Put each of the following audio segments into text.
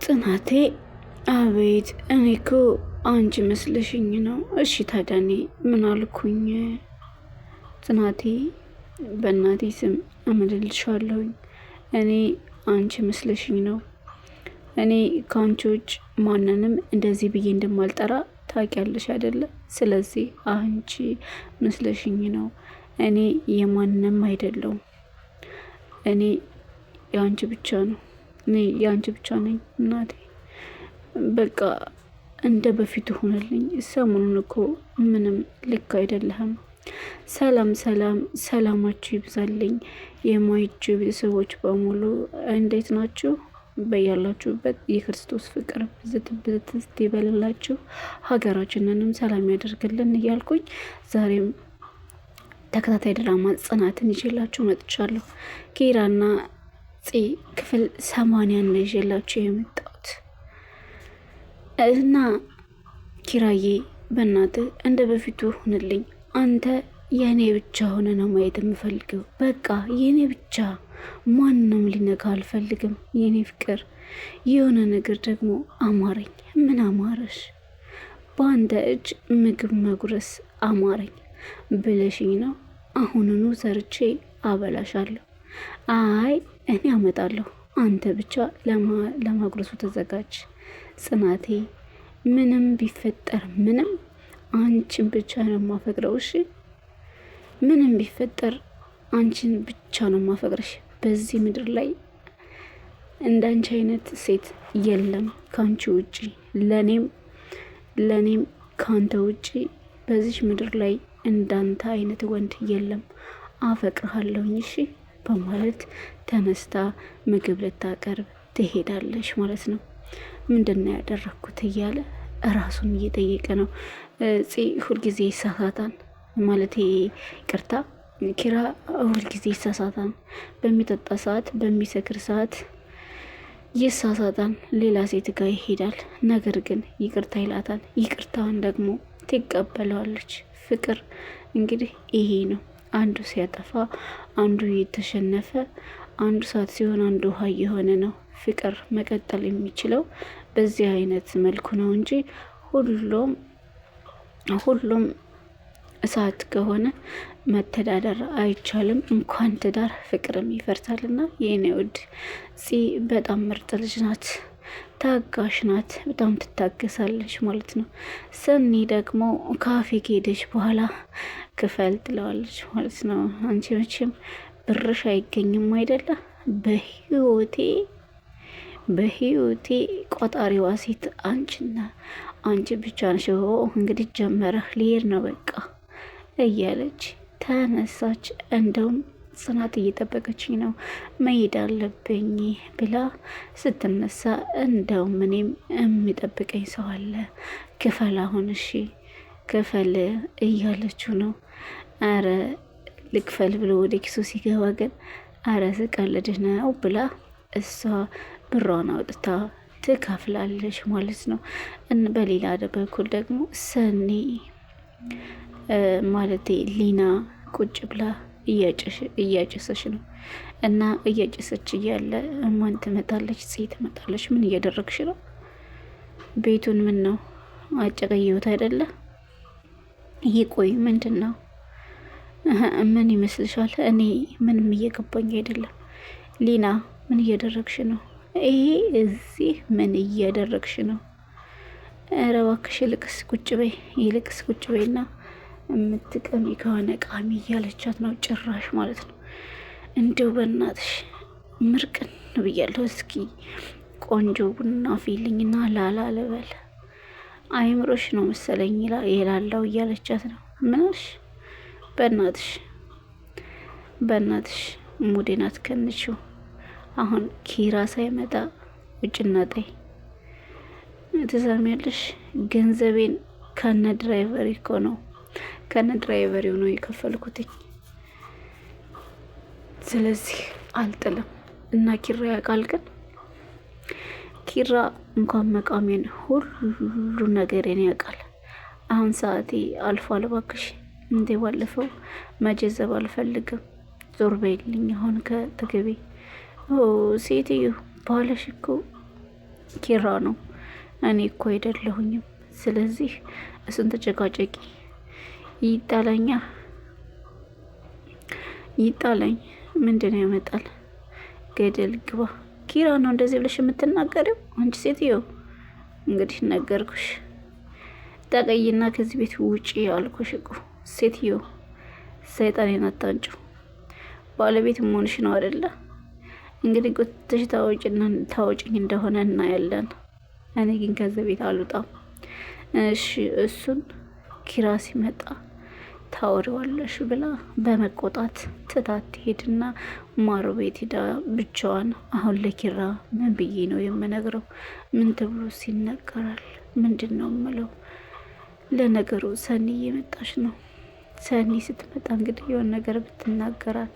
ጽናቴ አቤት! እኔ እኮ አንቺ መስለሽኝ ነው። እሺ ታዲያ እኔ ምን አልኩኝ? ጽናቴ በእናቴ ስም አምልልሻለሁኝ። እኔ አንቺ መስለሽኝ ነው። እኔ ከአንቺ ውጭ ማንንም እንደዚህ ብዬ እንደማልጠራ ታውቂያለሽ አይደለ? ስለዚህ አንቺ መስለሽኝ ነው። እኔ የማንም አይደለሁም። እኔ የአንቺ ብቻ ነው። እኔ የአንቺ ብቻ ነኝ እናቴ። በቃ እንደ በፊቱ ሆነልኝ። ሰሞኑን እኮ ምንም ልክ አይደለህም። ሰላም ሰላም፣ ሰላማችሁ ይብዛልኝ የማይጁ ቤተሰቦች በሙሉ እንዴት ናችሁ? በያላችሁበት የክርስቶስ ፍቅር ብዝት ይበልላችሁ፣ ሀገራችንንም ሰላም ያደርግልን እያልኩኝ ዛሬም ተከታታይ ድራማ ጽናትን ይዤላችሁ መጥቻለሁ። ኪራና ክፍል 80 ነው ይዤላችሁ የመጣሁት እና ኪራዬ በእናትህ እንደ በፊቱ ሁንልኝ። አንተ የእኔ ብቻ ሆነ ነው ማየት የምፈልገው። በቃ የእኔ ብቻ፣ ማንም ሊነካ አልፈልግም። የኔ ፍቅር የሆነ ነገር ደግሞ አማረኝ። ምን አማረሽ? በአንተ እጅ ምግብ መጉረስ አማረኝ ብለሽኝ ነው። አሁኑኑ ሰርቼ አበላሻለሁ። አይ እኔ አመጣለሁ፣ አንተ ብቻ ለማጉረሱ ተዘጋጅ። ጽናቴ ምንም ቢፈጠር ምንም አንቺን ብቻ ነው የማፈቅረው። እሺ ምንም ቢፈጠር አንቺን ብቻ ነው የማፈቅረሽ። በዚህ ምድር ላይ እንዳንቺ አይነት ሴት የለም ካንቺ ውጪ። ለኔም ካንተ ውጪ በዚህ ምድር ላይ እንዳንተ አይነት ወንድ የለም። አፈቅርሃለሁኝ እሺ በማለት ተነስታ ምግብ ልታቀርብ ትሄዳለች ማለት ነው። ምንድነው ያደረግኩት እያለ እራሱን እየጠየቀ ነው። ሁልጊዜ ይሳሳታል ማለት ቅርታ፣ ኪራ ሁልጊዜ ይሳሳታል። በሚጠጣ ሰዓት፣ በሚሰክር ሰዓት ይሳሳታል። ሌላ ሴት ጋር ይሄዳል። ነገር ግን ይቅርታ ይላታል። ይቅርታዋን ደግሞ ትቀበለዋለች። ፍቅር እንግዲህ ይሄ ነው። አንዱ ሲያጠፋ አንዱ የተሸነፈ፣ አንዱ እሳት ሲሆን አንዱ ውሃ የሆነ ነው። ፍቅር መቀጠል የሚችለው በዚህ አይነት መልኩ ነው እንጂ ሁሉም እሳት ከሆነ መተዳደር አይቻልም። እንኳን ትዳር ፍቅርም ይፈርሳልና የኔ ውድ በጣም ምርጥ ልጅ ናት። ታጋሽ ናት። በጣም ትታገሳለች ማለት ነው። ሰኒ ደግሞ ካፌ ከሄደች በኋላ ክፈል ትለዋለች ማለት ነው። አንቺ መቼም ብርሽ አይገኝም አይደለ? በህይወቴ ቆጣሪዋ ሴት አንቺ ብቻ ነሽ። እንግዲህ ጀመረህ፣ ሊሄድ ነው በቃ እያለች ተነሳች። እንደውም ጽናት እየጠበቀችኝ ነው መሄድ አለብኝ ብላ ስትነሳ፣ እንደውም እኔም የሚጠብቀኝ ሰው አለ፣ ክፈል አሁን እሺ ክፈል እያለችው ነው። አረ ልክፈል ብሎ ወደ ኪሱ ሲገባ ግን አረ ስቀልድህ ነው ብላ እሷ ብሯን አውጥታ ትከፍላለች ማለት ነው። በሌላ በኩል ደግሞ ሰኒ ማለቴ ሊና ቁጭ ብላ እያጨሰች ነው። እና እያጨሰች እያለ ማን ትመጣለች? ትመጣለች። ምን እያደረግሽ ነው? ቤቱን ምን ነው አጨቀየሁት አይደለ? ይህ ቆይ ምንድን ነው? ምን ይመስልሻል? እኔ ምንም እየገባኝ አይደለም። ሊና ምን እያደረግሽ ነው? ይሄ እዚህ ምን እያደረግሽ ነው? ኧረ እባክሽ ይልቅስ ቁጭ በይና የምትቀሚ ከሆነ ቃሚ እያለቻት ነው ጭራሽ ማለት ነው። እንዲው በእናትሽ ምርቅን ብያለሁ። እስኪ ቆንጆ ቡና ፊልኝና ላላ ልበል። አይምሮሽ ነው መሰለኝ የላላው እያለቻት ነው። ምንሽ? በእናትሽ ሙዴን አትከንችው። አሁን ኪራ ሳይመጣ ውጭና ጣይ ትሰሚያለሽ? ገንዘቤን ከነ ድራይቨሪው ነው የከፈልኩትኝ። ስለዚህ አልጥልም እና ኪራ ያውቃል። ግን ኪራ እንኳን መቃሜን ሁሉ ነገሬን ያውቃል። አሁን ሰዓቴ አልፏል። እባክሽ እንዴ ባለፈው መጀዘብ አልፈልግም። ዞር በይልኝ አሁን ከአጠገቤ። ሴትዮ ባለሽ እኮ ኪራ ነው። እኔ እኮ አይደለሁኝም። ስለዚህ እሱን ተጨቃጨቂ። ይጣለኛ ይጣለኝ። ምንድን ነው ያመጣል? ገደል ግባ። ኪራ ነው እንደዚህ ብለሽ የምትናገሪው አንቺ ሴትዮ? እንግዲህ ነገርኩሽ። ጠቀይና ከዚህ ቤት ውጪ አልኩሽ እኮ ሴትዮ። ሰይጣኔን አታንጭው። ባለቤት መሆንሽ ነው አይደለ? እንግዲህ ጎትተሽ ታወጭኝ እንደሆነ እናያለን። እኔ ግን ከዚህ ቤት አልወጣም። እሺ እሱን ኪራ ሲመጣ ታወሪዋለሽ ብላ በመቆጣት ትታት ትሄድና ማሮ ቤት ሄዳ ብቻዋን። አሁን ለኪራ ምን ብዬ ነው የምነግረው? ምን ተብሎ ይነገራል? ምንድን ነው የምለው? ለነገሩ ሰኒ እየመጣች ነው። ሰኒ ስትመጣ እንግዲህ የሆነ ነገር ብትናገራት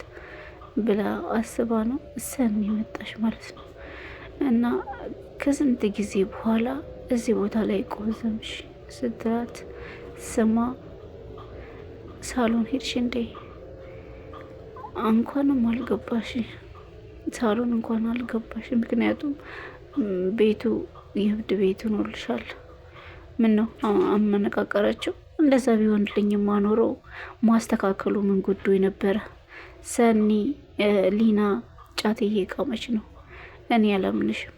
ብላ አስባ ነው ሰኒ መጣች ማለት ነው። እና ከስንት ጊዜ በኋላ እዚህ ቦታ ላይ ቆዘምሽ ስትላት ስማ ሳሎን ሄድሽ እንዴ? እንኳንም አልገባሽ። ሳሎን እንኳን አልገባሽ። ምክንያቱም ቤቱ የእብድ ቤት ሆኖልሻል። ምን ነው አመነቃቀረችው? እንደዛ ቢሆንልኝ ማኖሮ ማስተካከሉ ምን ጉዱ ነበረ። ሰኒ ሊና ጫት እየቃመች ነው። እኔ አላምንሽም።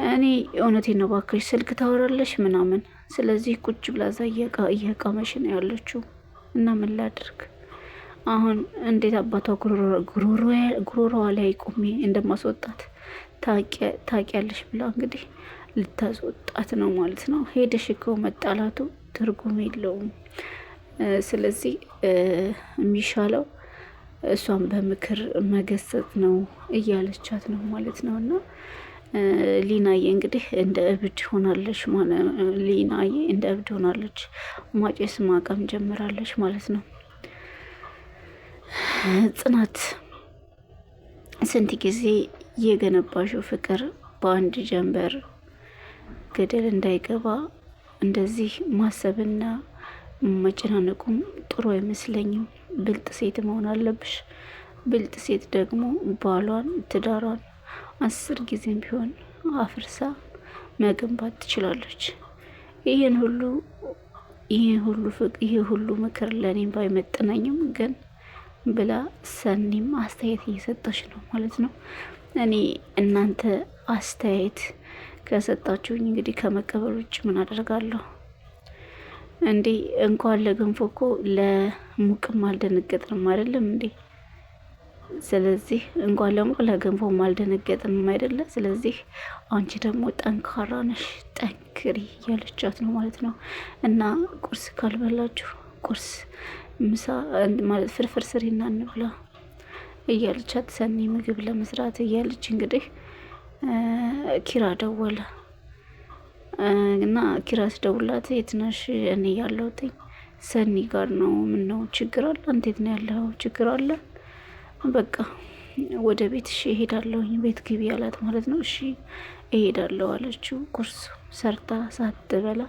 እኔ እውነቴን ነው ባክሽ፣ ስልክ ታወራለሽ ምናምን። ስለዚህ ቁጭ ብላ እዛ እየቃመሽ ነው ያለችው። እና ምን ላድርግ አሁን? እንዴት አባቷ ጉሮሮዋ ላይ ቆሜ እንደማስወጣት ታውቂያለሽ ብላ እንግዲህ ልታስወጣት ነው ማለት ነው። ሄደሽ እኮ መጣላቱ ትርጉም የለውም። ስለዚህ የሚሻለው እሷን በምክር መገሰጥ ነው እያለቻት ነው ማለት ነው። እና ሊናዬ እንግዲህ እንደ እብድ ሆናለች። ሊናዬ እንደ እብድ ሆናለች። ማጨስ ማቀም ጀምራለች ማለት ነው። ጽናት ስንት ጊዜ የገነባሽው ፍቅር በአንድ ጀንበር ገደል እንዳይገባ እንደዚህ ማሰብና መጨናነቁም ጥሩ አይመስለኝም። ብልጥ ሴት መሆን አለብሽ። ብልጥ ሴት ደግሞ ባሏን፣ ትዳሯን 10 ጊዜም ቢሆን አፍርሳ መገንባት ትችላለች። ይሄ ሁሉ ምክር ለእኔም ባይመጥነኝም ግን ብላ ሰኒም አስተያየት እየሰጠች ነው ማለት ነው። እኔ እናንተ አስተያየት ከሰጣችሁኝ እንግዲህ ከመቀበል ውጭ ምን አደርጋለሁ እንዴ? እንኳን ለገንፎ እኮ ለሙቅም አልደነገጥንም አይደለም እንዴ? ስለዚህ እንኳን ለሙቅ ለገንፎም አልደነገጥንም አይደለ? ስለዚህ አንቺ ደግሞ ጠንካራ ነሽ፣ ጠንክሪ እያለቻት ነው ማለት ነው። እና ቁርስ ካልበላችሁ ቁርስ፣ ምሳ ማለት ፍርፍር ስሪና እንብላ እያለቻት ሰኒ ምግብ ለመስራት እያለች እንግዲህ ኪራ ደወለ እና ኪራ ስደውላት የት ነሽ? እኔ ያለሁትኝ ሰኒ ጋር ነው። ምን ነው ችግር አለ? እንዴት ነው ያለው? ችግር አለ? በቃ ወደ ቤት እሺ እሄዳለሁኝ። ቤት ግቢ አላት ማለት ነው። እሺ እሄዳለሁ አለችው። ቁርስ ሰርታ ሳትበላ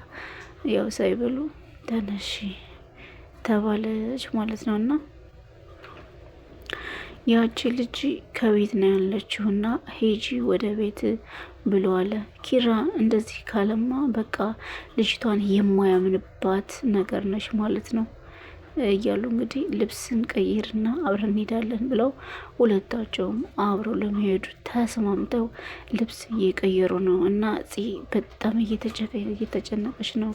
ያው ሳይበሉ ተነሺ ተባለች ማለት ነው። እና ያቺ ልጅ ከቤት ነው ያለችው እና ሄጂ ወደ ቤት ብሎ አለ ኪራ። እንደዚህ ካለማ በቃ ልጅቷን የማያምንባት ነገር ነች ማለት ነው እያሉ እንግዲህ ልብስን ቀይርና አብረን እንሄዳለን ብለው ሁለታቸውም አብረው ለመሄዱ ተስማምተው ልብስ እየቀየሩ ነው። እና በጣም እየተጨነቀች ነው።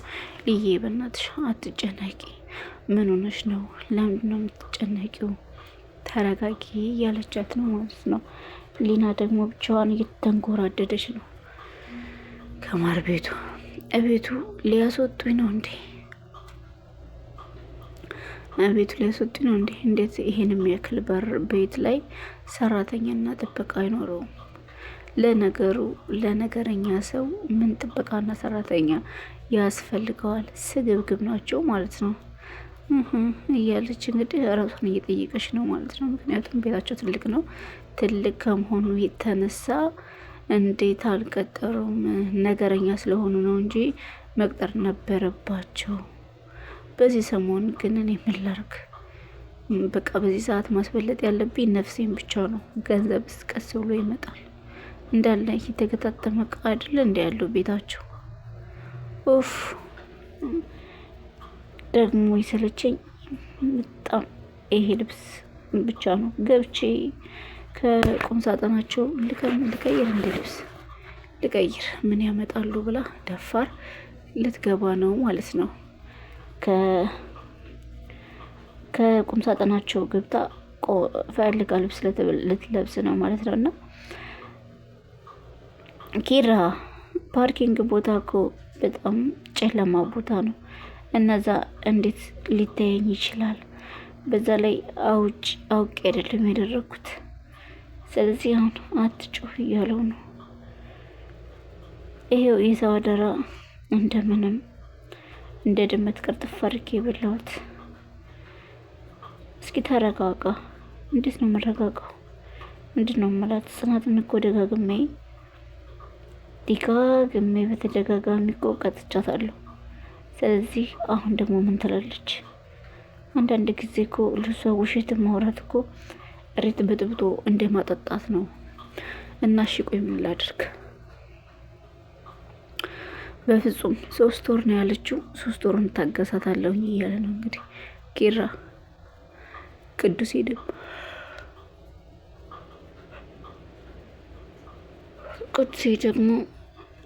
ልዬ በእናትሽ አትጨነቂ። ምን ሆነሽ ነው? ለምንድን ነው የምትጨነቂው? ተረጋጊ እያለቻት ነው ማለት ነው። ሊና ደግሞ ብቻዋን እየተንጎራደደች ነው። ከማር ቤቱ ሊያስወጡኝ ነው እንዴ? ቤቱ ሊያስወጡኝ ነው እንዴ? እንዴት ይሄን የሚያክል በር ቤት ላይ ሰራተኛና ጥበቃ አይኖረውም? ለነገረኛ ሰው ምን ጥበቃና ሰራተኛ ያስፈልገዋል? ስግብግብ ናቸው ማለት ነው እያለች እንግዲህ ራሷን እየጠየቀች ነው ማለት ነው። ምክንያቱም ቤታቸው ትልቅ ነው። ትልቅ ከመሆኑ የተነሳ እንዴት አልቀጠሩም? ነገረኛ ስለሆኑ ነው እንጂ መቅጠር ነበረባቸው። በዚህ ሰሞን ግን እኔ ምን ላድርግ? በቃ በዚህ ሰዓት ማስበለጥ ያለብኝ ነፍሴን ብቻ ነው። ገንዘብ ቀስ ብሎ ይመጣል። እንዳለ የተገጣጠመ እቃ አይደለ እንደ ያለው ቤታቸው። ኡፍ ደግሞ ይሰለቸኝ በጣም ይሄ ልብስ ብቻ ነው። ገብቼ ከቁም ሳጥናቸው ልቀይር እንደ ልብስ ልቀይር ምን ያመጣሉ ብላ ደፋር ልትገባ ነው ማለት ነው። ከቁም ሳጥናቸው ገብታ ፈልጋ ልብስ ልትለብስ ነው ማለት ነው። እና ኪራ ፓርኪንግ ቦታ እኮ በጣም ጨለማ ቦታ ነው። እነዛ እንዴት ሊታየኝ ይችላል? በዛ ላይ አውቄ አይደለም ያደረኩት። ስለዚህ አሁን አትጮህ እያለው ነው። ይሄው የሰው አደራ እንደምንም እንደ ድመት ቅርጥፍ አድርጌ የበላሁት። እስኪ ተረጋጋ። እንዴት ነው መረጋጋው? ምንድን ነው የምላት? ጽናትን እኮ ደጋግሜ በተደጋጋሚ እኮ ቀጥቻታለሁ። ስለዚህ አሁን ደግሞ ምን ትላለች? አንዳንድ ጊዜ እኮ ልሷ ውሸት ማውራት እኮ እሬት በጥብጦ እንደ ማጠጣት ነው። እና እሺ ቆይ ምን ላድርግ? በፍጹም 3 ወር ነው ያለችው። 3 ወርን ታገሳታለሁ እያለ ነው እንግዲህ ኪራ። ቅዱሴ ደግሞ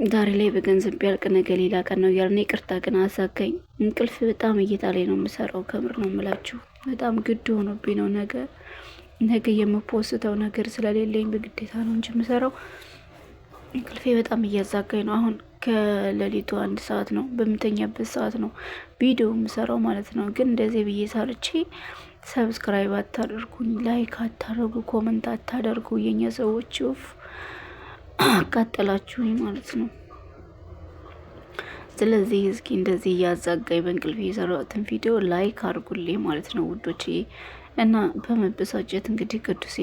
ዛሬ ላይ በገንዘብ ቢያልቅ ነገ ሌላ ቀን ነው እያለ ነው። ይቅርታ ግን አሳጋኝ። እንቅልፍ በጣም እየጣለኝ ነው የምሰራው። ከምር ነው የምላችሁ። በጣም ግድ ሆኖብኝ ነው። ነገ የምፖስተው ነገር ስለሌለኝ በግዴታ ነው እንጂ የምሰራው። እንቅልፌ በጣም እያዛጋኝ ነው። አሁን ከሌሊቱ 1 ሰዓት ነው። በምተኛበት ሰዓት ነው ቪዲዮ የምሰራው ማለት ነው። ግን እንደዚህ ብዬ ሰርቼ ሰብስክራይብ አታደርጉኝ፣ ላይክ አታደርጉ፣ ኮመንት አታደርጉ። የኛ ሰዎች አቃጠላችሁኝ ማለት ነው። ስለዚህ እስኪ እንደዚህ እያዛጋኝ በእንቅልፍ የሰራሁትን ቪዲዮ ላይክ አድርጉልኝ ማለት ነው ውዶቼ። እና በመበሳጨት እንግዲህ ቅዱሴ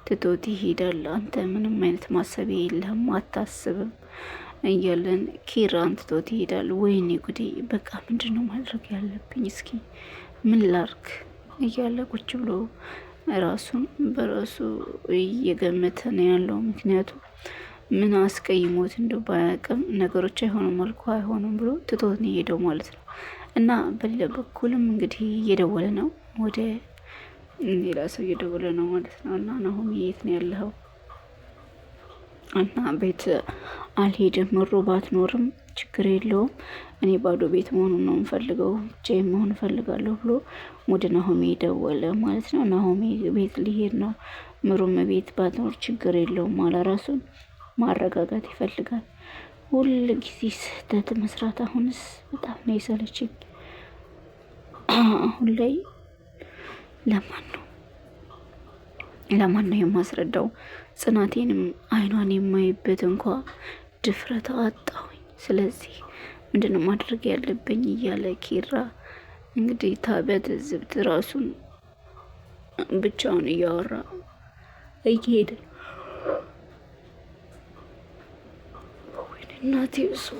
ትቶት ይሄዳል። አንተ ምንም አይነት ማሰቢያ የለህም አታስብም እያለን ኪራን ትቶት ይሄዳል። ወይኔ ጉዴ! በቃ ምንድን ነው ማድረግ ያለብኝ? እስኪ ምን ላርክ እያለ ቁጭ ብሎ ራሱን በራሱ እየገመተ ነው ያለው። ምክንያቱም ምን አስቀይሞት እንደው ባያውቅም ነገሮች አይሆኑም መልኩ አይሆኑም ብሎ ትቶት ነው የሄደው ማለት ነው። እና በሌላ በኩልም እንግዲህ እየደወለ ነው፣ ወደ ሌላ ሰው እየደወለ ነው ማለት ነው። እና ናሆም የት ነው ያለኸው? እና ቤት አልሄድም፣ ምሮ ባትኖርም ችግር የለውም እኔ ባዶ ቤት መሆኑን ነው የምፈልገው፣ ብቻዬን መሆን እፈልጋለሁ ብሎ ወደ ናሆሜ ደወለ ማለት ነው። ናሆሜ ቤት ሊሄድ ነው። ምሩም ቤት ባትኖር ችግር የለውም አለ። ራሱን ማረጋጋት ይፈልጋል። ሁል ጊዜ ስህተት መስራት አሁንስ በጣም ነው የሰለችኝ። አሁን ላይ ለማን ነው የማስረዳው? ጽናቴንም አይኗን የማይበት እንኳ ድፍረት አጣሁኝ። ስለዚህ ምንድነው ማድረግ ያለብኝ እያለ ኪራ እንግዲህ በትዝብት ራሱን ብቻውን እያወራ እየሄደ እናቴ ስማ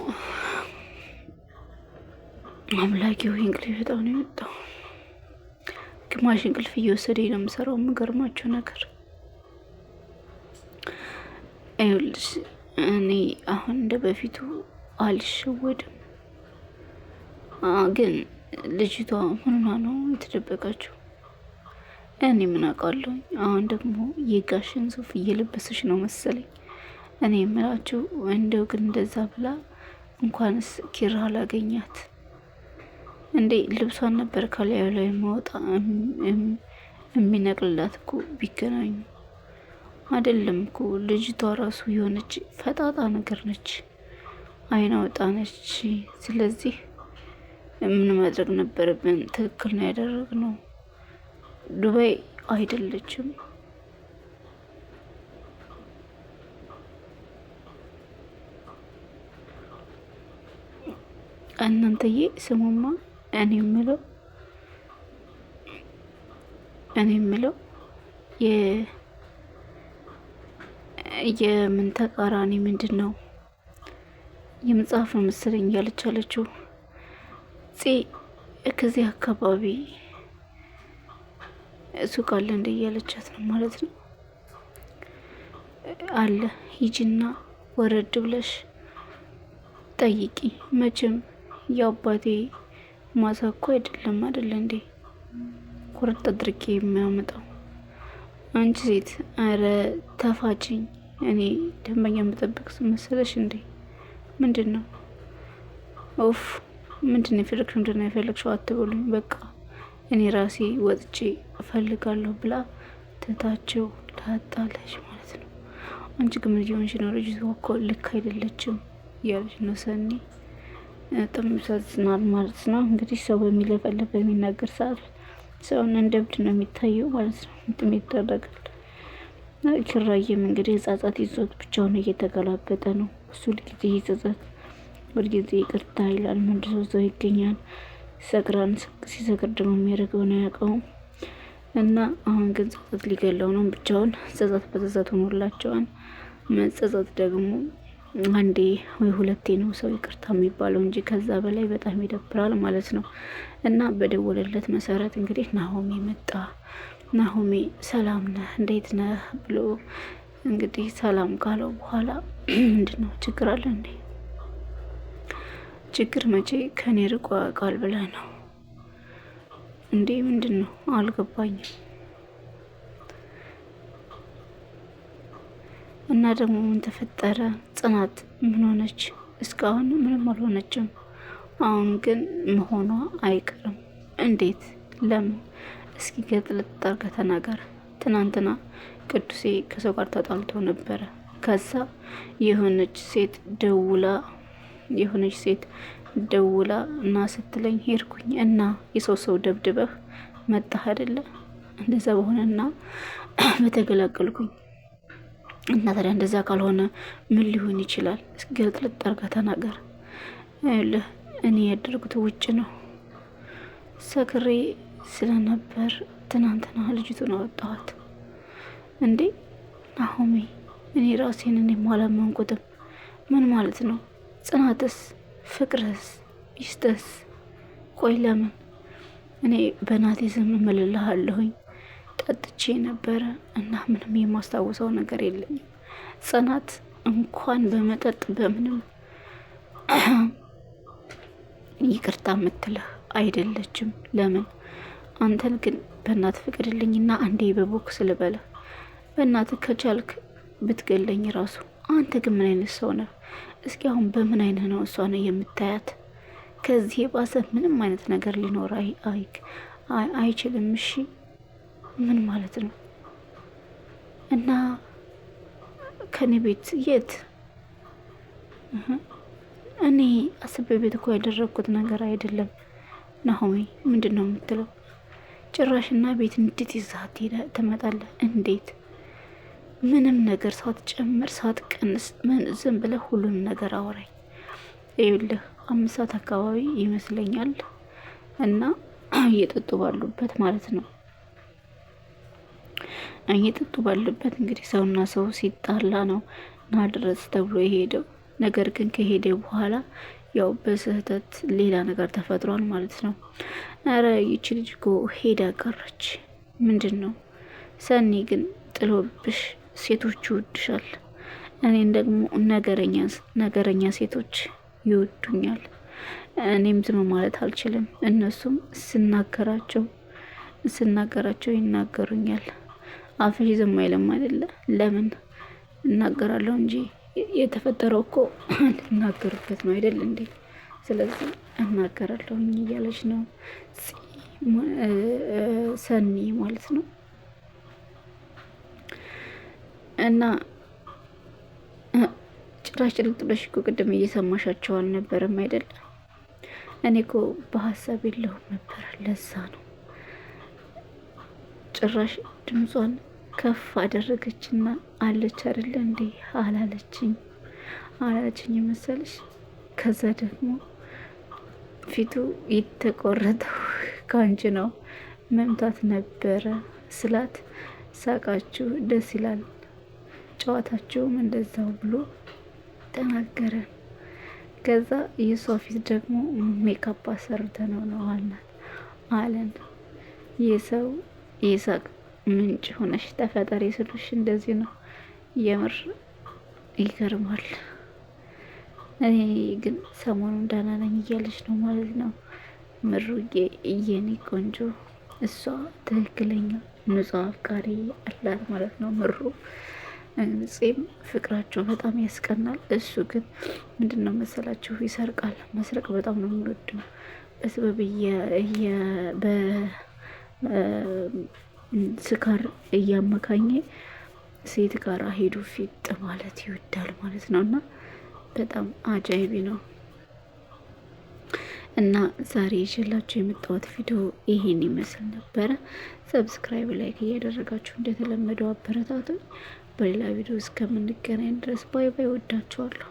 አምላኬ ሆይ እንቅልፍ በጣም ነው የመጣው። ግማሽ እንቅልፍ እየወሰደኝ ነው የምሰራው። የምገርማቸው ነገር ይኸውልሽ እኔ አሁን እንደ በፊቱ አልሸወድም። ግን ልጅቷ ምንና ነው የተደበቀችው? እኔ ምን አውቃለሁ። አሁን ደግሞ የጋሽን ሱፍ እየለበሰች ነው መሰለኝ። እኔ የምላችሁ እንደው ግን እንደዛ ብላ እንኳንስ ኪራ አላገኛት እንዴ ልብሷን ነበር ከላዩ ላይ ማውጣ የሚነቅልላት እኮ ቢገናኙ አይደለም እኮ ልጅቷ ራሱ የሆነች ፈጣጣ ነገር ነች፣ አይን አውጣ ነች። ስለዚህ ምን ማድረግ ነበረብን? ትክክል ነው ያደረግነው። ዱባይ አይደለችም። እናንተዬ ስሙማ፣ እኔ የምለው የምን ተቃራኒ ምንድን ነው? የመጽሐፍ ነው መሰለኝ እያለች አለችው። ከዚህ አካባቢ ሱቅ አለ እንደ እያለቻት ነው ማለት ነው። አለ ሂጂና ወረድ ብለሽ ጠይቂ። መቼም የአባቴ ማሳ እኮ አይደለም አይደለ እንዴ ቁርጥ አድርጌ የሚያመጣው። አንቺ ሴት አረ ተፋችኝ። እኔ ደንበኛ መጠበቅ መሰለሽ እንዴ? ምንድን ነው ኦፍ ምንድን ነው የፈለግሽው? ምንድን ነው የፈለግሽው አትበሉኝ። በቃ እኔ ራሴ ወጥቼ እፈልጋለሁ ብላ ትታቸው ላጣለች ማለት ነው። አንቺ ግን ምን እየሆንሽ ነው? ልጅቷ እኮ ልክ አይደለችም እያለች ነው ሰኒ። በጣም ያሳዝናል ማለት ነው። እንግዲህ ሰው በሚለፈልፍ በሚናገር ሰዓት ሰውን እንደ እብድ ነው የሚታየው ማለት ነው። እንትን ይደረጋል። ኪራዬም እንግዲህ ጻጻት ይዞት ብቻውን እየተገላበጠ ነው። እሱ ሁልጊዜ ይጸጸት፣ ሁልጊዜ ይቅርታ ይላል። መልሶ እዛው ይገኛል። ሰክራን ሲሰክር ደግሞ የሚያደርገውን አያውቀውም። እና አሁን ግን ጸጸት ሊገለው ነው። ብቻውን ጸጸት በጸጸት ሆኖላቸዋል። መጸጸት ደግሞ አንዴ ወይ ሁለቴ ነው ሰው ይቅርታ የሚባለው እንጂ ከዛ በላይ በጣም ይደብራል ማለት ነው። እና በደወለለት መሰረት እንግዲህ ናሆሜ መጣ። ናሆሜ ሰላም ነህ እንዴት ነህ ብሎ እንግዲህ ሰላም ካለው በኋላ ምንድን ነው ችግር አለ እንዴ? ችግር መቼ ከኔ ርቆ ያውቃል ብለህ ነው እንዴ? ምንድን ነው አልገባኝም። እና ደግሞ ምን ተፈጠረ? ጽናት ምን ሆነች? እስካሁን ምንም አልሆነችም። አሁን ግን መሆኗ አይቀርም። እንዴት? ለምን? እስኪ ገጥልጥ አድርገህ ተናገር። ትናንትና ቅዱሴ ከሰው ጋር ተጣልቶ ነበረ። ከዛ የሆነች ሴት ደውላ እና ስትለኝ ሄድኩኝ እና የሰው ደብድበህ መጣህ አይደለ? እንደዛ በሆነና በተገላገልኩኝ እና ታዲያ እንደዛ ካልሆነ ምን ሊሆን ይችላል? እስኪ ገጥልጥ አድርገህ ተናገር። እኔ ያደረጉት ውጭ ነው። ሰክሬ ስለነበር ትናንትና ልጅቱን አወጣኋት። እንዴ ናሆሜ፣ እኔ ራሴን አላመንኩትም። ምን ማለት ነው? ጽናትስ፣ ፍቅርስ፣ ሚስትስ? ቆይ ለምን? እኔ በናቴ ዝም እምልልሃለሁኝ። ጠጥቼ ነበረ እና ምንም የማስታውሰው ነገር የለኝም። ጽናት እንኳን በመጠጥ በምንም ይቅርታ የምትልህ አይደለችም። ለምን? አንተን ግን በእናት ፍቅድልኝና አንዴ በቦክስ ልበለህ። በእናት ከቻልክ ብትገለኝ ራሱ። አንተ ግን ምን አይነት ሰው ነህ? እስኪ አሁን በምን አይነት ነው እሷን የምታያት? ከዚህ የባሰ ምንም አይነት ነገር ሊኖር አይችልም። እሺ ምን ማለት ነው? እና ከኔ ቤት የት? እኔ አስቤ ቤት እኮ ያደረግኩት ነገር አይደለም። ናሆሜ ምንድን ነው የምትለው? ጭራሽና ቤት እንዴት ይዛት ትመጣለህ? እንዴት? ምንም ነገር ሳትጨምር ሳትቀንስ ዝም ብለህ ሁሉንም ነገር አወራኝ። ይኸውልህ 5 ሰዓት አካባቢ ይመስለኛል እና እየጠጡ ባሉበት ማለት ነው። እየጠጡ ባሉበት እንግዲህ ሰውና ሰው ሲጣላ ነው ና ድረስ ተብሎ የሄደው። ነገር ግን ከሄደ በኋላ ያው በስህተት ሌላ ነገር ተፈጥሯል ማለት ነው። አረ ይቺ ልጅ እኮ ሄዳ ቀረች። ምንድን ነው? ሰኒ ግን ጥሎብሽ ሴቶች ይወድሻል። እኔን ደግሞ ነገረኛ ሴቶች ይወዱኛል። እኔም ዝም ማለት አልችልም። እነሱም ስናገራቸው ይናገሩኛል። አፍሽ ዝም አይልም አይደለ? ለምን እናገራለሁ እንጂ የተፈጠረው እኮ እንድናገርበት ነው አይደል እንዴ? ስለዚህ እናገራለሁኝ እያለች ነው ሰኒ ማለት ነው። እና ጭራሽ ጭልጥ ብለሽ እኮ ቅድም እየሰማሻቸው አልነበረም አይደል? እኔ እኮ በሀሳብ የለሁም ነበር። ለዛ ነው ጭራሽ ድምጿን ከፍ አደረገችና አለች አይደለ እንዴ? አላለችኝ መሰለሽ? ከዛ ደግሞ ፊቱ የተቆረጠው ከአንቺ ነው መምታት ነበረ ስላት ሳቃችሁ ደስ ይላል፣ ጨዋታችሁም እንደዛው ብሎ ተናገረ። ከዛ የሷ ፊት ደግሞ ሜካፕ አሰርተ ነው አለን። የሰው የሳቅ ምንጭ ሆነሽ ተፈጠሪ ስሉሽ እንደዚህ ነው የምር ይገርማል። እኔ ግን ሰሞኑን ደህና ነኝ እያለች ነው ማለት ነው ምሩዬ፣ የኔ ቆንጆ። እሷ ትክክለኛ ንጹሕ አፍቃሪ አላት ማለት ነው ምሩ። ጺም ፍቅራቸው በጣም ያስቀናል። እሱ ግን ምንድን ነው መሰላችሁ ይሰርቃል። መስረቅ በጣም ነው የሚወደው። በስበብ በስካር እያመካኘ ሴት ጋር ሄዱ ፊጥ ማለት ይወዳል ማለት ነው። እና በጣም አጃይቢ ነው። እና ዛሬ ይዤላችሁ የመጣሁት ቪዲዮ ይሄን ይመስል ነበረ። ሰብስክራይብ፣ ላይክ እያደረጋችሁ እንደተለመደው አበረታቱኝ። በሌላ ቪዲዮ እስከምንገናኝ ድረስ ባይ ባይ። ወዳችኋለሁ።